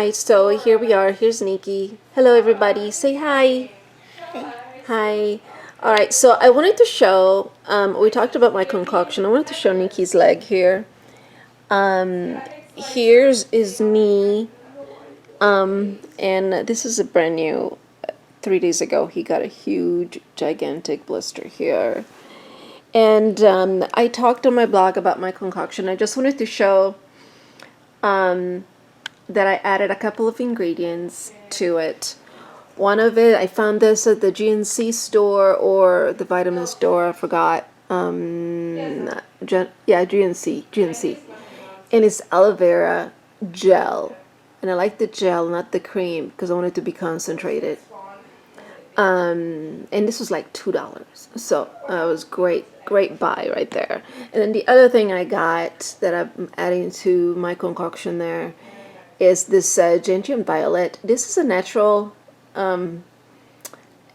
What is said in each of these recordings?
Hi, so here we are. Here's Nikki. Hello, everybody. Say hi. Hi. All right, so I wanted to show, we talked about my concoction. I wanted to show Nikki's leg here. Here's is me, and this is a brand new, 3 days ago, he got a huge, gigantic blister here. And I talked on my blog about my concoction. I just wanted to show that I added a couple of ingredients to it. One of it, I found this at the GNC store or the vitamin store, I forgot. GNC. And it's aloe vera gel. And I like the gel, not the cream, because I want it to be concentrated. And this was like $2. So it was great buy right there. And then the other thing I got that I'm adding to my concoction there is this Gentian Violet. This is a natural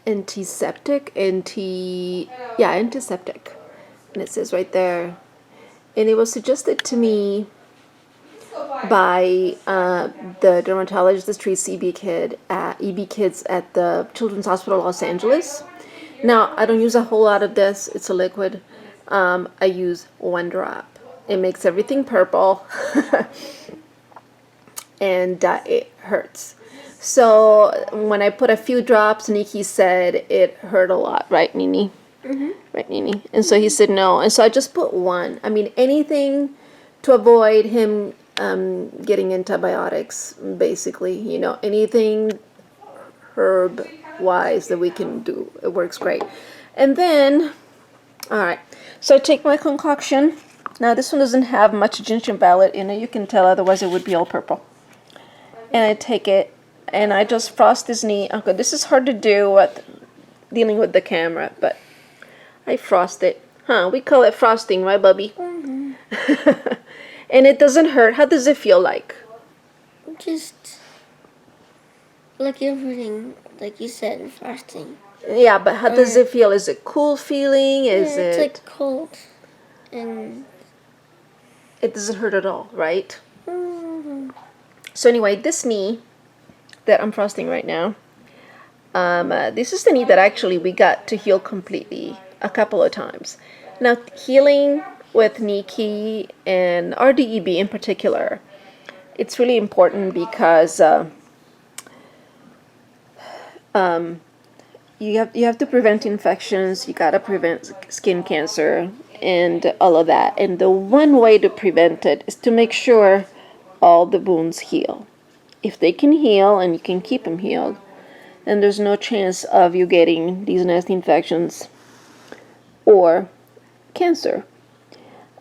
antiseptic. Antiseptic. And it says right there. And it was suggested to me by the dermatologist that treats EB kids at the Children's Hospital Los Angeles. Now, I don't use a whole lot of this. It's a liquid. I use 1 drop. It makes everything purple. And it hurts. So when I put a few drops, Nicky said it hurt a lot, right, Nini? Mm-hmm. Right, Nini? And so he said no. And so I just put 1. I mean, anything to avoid him getting antibiotics, basically. You know, anything herb-wise that we can do. It works great. And then, all right, so I take my concoction. Now, this one doesn't have much Gentian Violet in it. You can tell, otherwise it would be all purple. And I take it, and I just frost his knee. Okay, this is hard to do with dealing with the camera, but I frost it. We call it frosting, right, Bubby? Mm-hmm. And it doesn't hurt. How does it feel like? Just like everything, like you said, frosting. Yeah, but how does it feel? Is it cool feeling? It's like cold, and it doesn't hurt at all, right? Mm-hmm. So anyway, this knee that I'm frosting right now, this is the knee that actually we got to heal completely a couple of times. Now, healing with Nicky and RDEB in particular, it's really important because you have to prevent infections, you gotta prevent skin cancer and all of that. And the one way to prevent it is to make sure all the wounds heal. If they can heal and you can keep them healed, then there's no chance of you getting these nasty infections or cancer.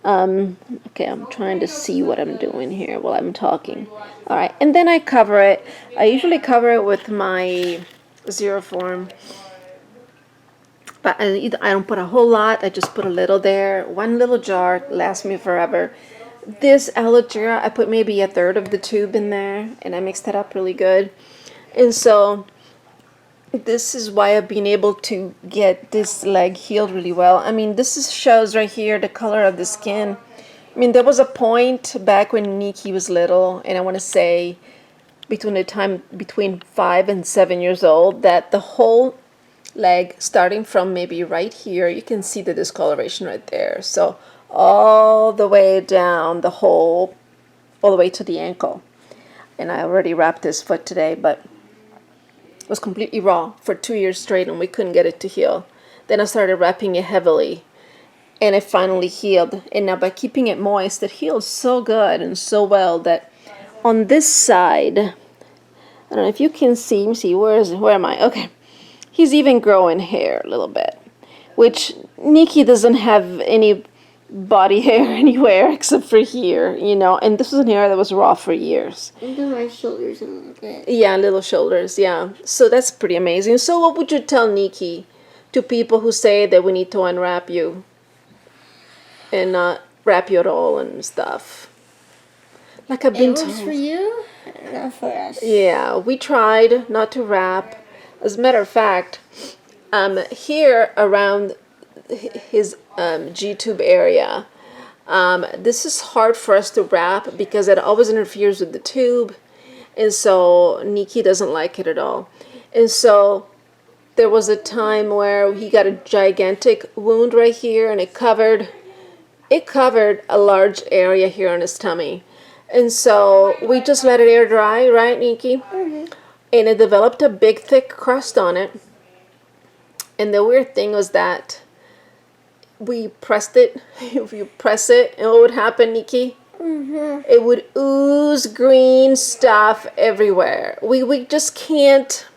Okay, I'm trying to see what I'm doing here while I'm talking. All right, and then I cover it. I usually cover it with my Zero Form, but I don't put a whole lot. I just put a little there. 1 little jar lasts me forever. This aloe vera, I put maybe 1/3 of the tube in there, and I mixed it up really good. And so this is why I've been able to get this leg healed really well. I mean, shows right here the color of the skin. I mean, there was a point back when Nicky was little, and I want to say between 5 and 7 years old, that the whole leg, starting from maybe right here, you can see the discoloration right there. So all the way down all the way to the ankle. And I already wrapped his foot today, but it was completely raw for 2 years straight, and we couldn't get it to heal. Then I started wrapping it heavily, and it finally healed. And now by keeping it moist, it healed so good and so well that on this side, I don't know if you can see, where am I? Okay. He's even growing hair a little bit, which Nicky doesn't have any body hair anywhere except for here, you know, and this was an hair that was raw for years. Under my shoulders a little bit. Yeah, little shoulders, yeah. So that's pretty amazing. So what would you tell Nicky to people who say that we need to unwrap you and not wrap you at all and stuff? Like I've been told. It works for you, not for us. Yeah, we tried not to wrap. As a matter of fact, here around his G-tube area, this is hard for us to wrap because it always interferes with the tube, And so Nicky doesn't like it at all. And so there was a time where he got a gigantic wound right here, and it covered a large area here on his tummy. And so we just let it air dry, right, Nicky? Mm-hmm. And it developed a big, thick crust on it. And the weird thing was that we pressed it. If you press it, and what would happen, Nicky? Mm-hmm. It would ooze green stuff everywhere. We just can't.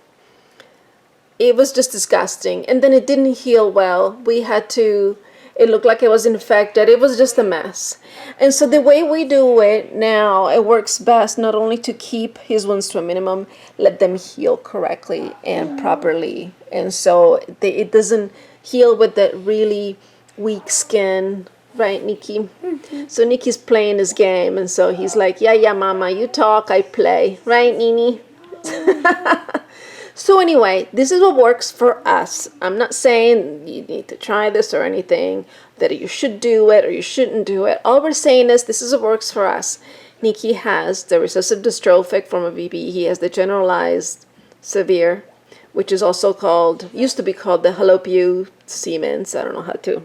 It was just disgusting. And then it didn't heal well. We had to, it looked like it was infected. It was just a mess. And so the way we do it now, it works best not only to keep his wounds to a minimum, let them heal correctly and properly. And so it doesn't heal with that really weak skin. Right, Nicky? Mm-hmm. So Nicky's playing his game. And so he's like, yeah, mama, you talk, I play. Right, Nini? So anyway, this is what works for us. I'm not saying you need to try this or anything, that you should do it or you shouldn't do it. All we're saying is this is what works for us. Nicky has the recessive dystrophic form of VB. He has the generalized severe, which is also called, used to be called the Aloe Siemens. I don't know how to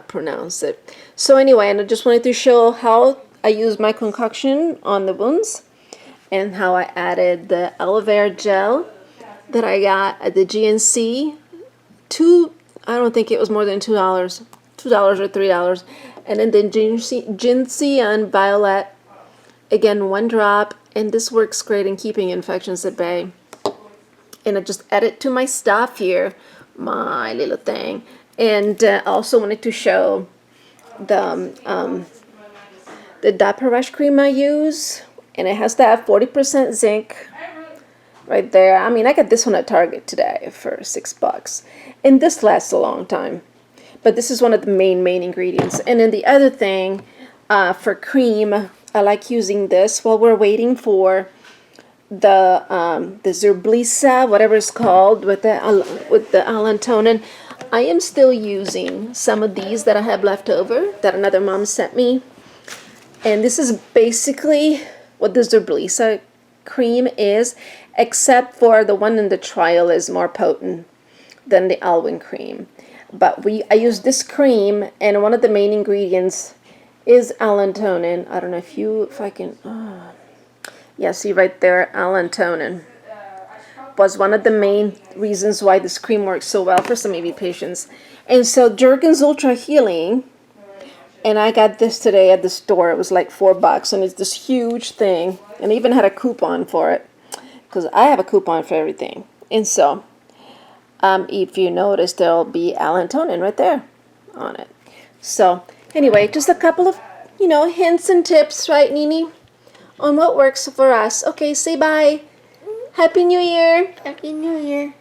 pronounce it. So anyway, and I just wanted to show how I use my concoction on the wounds and how I added the Aloe Vera Gel that I got at the GNC. I don't think it was more than $2 or $3. And then the Gentian Violet, again 1 drop, and this works great in keeping infections at bay. And I just add it to my stuff here, my little thing. And I also wanted to show the Diaper Rash cream I use, and it has that 40% zinc right there. I mean, I got this one at Target today for $6, and this lasts a long time. But this is one of the main ingredients. And then the other thing for cream, I like using this while we're waiting for the Bullosa, whatever it's called, with the allantonin. I am still using some of these that I have left over that another mom sent me. And this is basically what the Bullosa cream is, except for the one in the trial is more potent than the almond cream. But I use this cream, and one of the main ingredients is allantonin. I don't know if I can, yeah, see right there, allantonin was one of the main reasons why this cream works so well for some EB patients. And so Jergens Ultra Healing, and I got this today at the store. It was like $4, and it's this huge thing, and I even had a coupon for it because I have a coupon for everything. And so if you notice, there'll be allantonin right there on it. So anyway, just a couple of hints and tips, right, Nini, on what works for us. Okay, say bye. Happy New Year. Happy New Year.